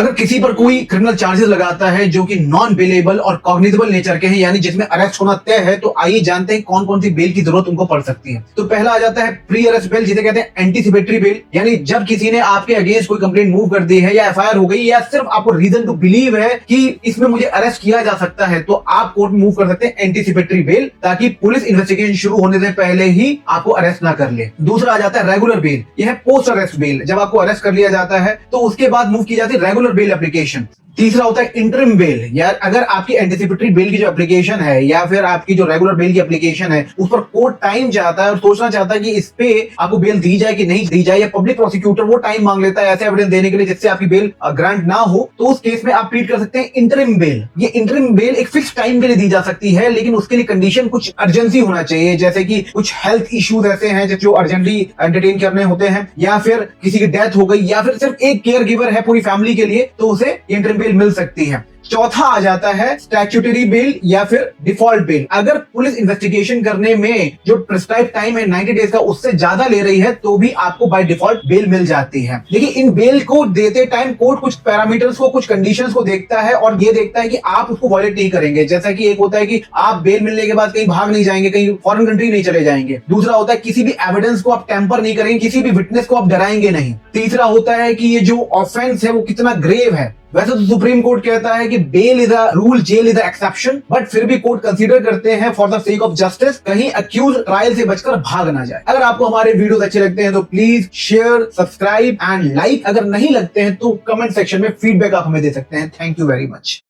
अगर किसी पर कोई क्रिमिनल चार्जेस लगाता है जो कि नॉन बेलेबल और कॉग्निजेबल नेचर के हैं, यानी जिसमें अरेस्ट होना तय है, तो आइए जानते हैं कौन कौन सी बेल की जरूरत उनको पड़ सकती है। तो पहला आ जाता है प्री अरेस्ट बेल, जिसे कहते हैं एंटीसिपेटरी बेल, यानी जब किसी ने आपके अगेंस्ट कोई कंप्लेंट मूव कर दी है या एफआईआर हो गई या सिर्फ आपको रीजन टू बिलीव है कि इसमें मुझे अरेस्ट किया जा सकता है, तो आप कोर्ट में मूव कर सकते हैं एंटीसिपेटरी बेल, ताकि पुलिस इन्वेस्टिगेशन शुरू होने से पहले ही आपको अरेस्ट ना कर ले। दूसरा आ जाता है रेगुलर बेल, यह है पोस्ट अरेस्ट बेल, जब आपको अरेस्ट कर लिया जाता है तो उसके बाद मूव की जाती है रेगुलर बेल एप्लीकेशन। तीसरा होता है इंटरिम बेल, यार अगर आपकी एंटीसिपेटरी बेल की जो एप्लीकेशन है या फिर आपकी जो रेगुलर बेल की एप्लीकेशन है उस पर कोर्ट टाइम चाहता है और सोचना चाहता है कि इस पे आपको बेल दी जाए कि नहीं दी जाए, या पब्लिक प्रोसिक्यूटर वो टाइम मांग लेता है ऐसे एविडेंस देने के लिए जिससे आपकी बेल ग्रांट ना हो, तो उस केस में आप प्लीड कर सकते हैं इंटरिम बेल। ये इंटरिम बेल एक फिक्स टाइम के लिए दी जा सकती है, लेकिन उसके लिए कंडीशन कुछ अर्जेंसी होना चाहिए, जैसे कि कुछ हेल्थ इश्यूज ऐसे हैं जो अर्जेंटली एंटरटेन करने होते हैं, या फिर किसी की डेथ हो गई, या फिर सिर्फ एक केयर गिवर है पूरी फैमिली के लिए, तो उसे इंटरिम बेल मिल सकती है। चौथा आ जाता है स्टैट्यूटरी बेल या फिर डिफॉल्ट बेल। अगर पुलिस इन्वेस्टिगेशन करने में जो प्रिस्क्राइब टाइम है 90 डेज का उससे ज्यादा ले रही है तो भी आपको बाय डिफॉल्ट बेल मिल जाती है। लेकिन इन बेल को देते टाइम कोर्ट कुछ पैरामीटर्स को, कुछ कंडीशंस को देखता है और ये देखता है कि आप उसको वायलेट नहीं करेंगे। जैसा कि एक होता है कि आप बेल मिलने के बाद कहीं भाग नहीं जाएंगे, कहीं फॉरेन कंट्री नहीं चले जाएंगे। दूसरा होता है किसी भी एविडेंस को आप टेम्पर नहीं करेंगे, किसी भी विटनेस को आप डराएंगे नहीं। तीसरा होता है कि ये जो ऑफेंस है वो कितना ग्रेव है। वैसे तो सुप्रीम कोर्ट कहता है कि bail is a rule, jail is an exception, but फिर भी कोर्ट कंसीडर करते हैं for the sake of justice, कहीं अक्यूज ट्रायल से बचकर भाग ना जाए। अगर आपको हमारे वीडियोस अच्छे लगते हैं तो please share, subscribe and like. अगर नहीं लगते हैं तो कमेंट सेक्शन में फीडबैक आप हमें दे सकते हैं। Thank you very much.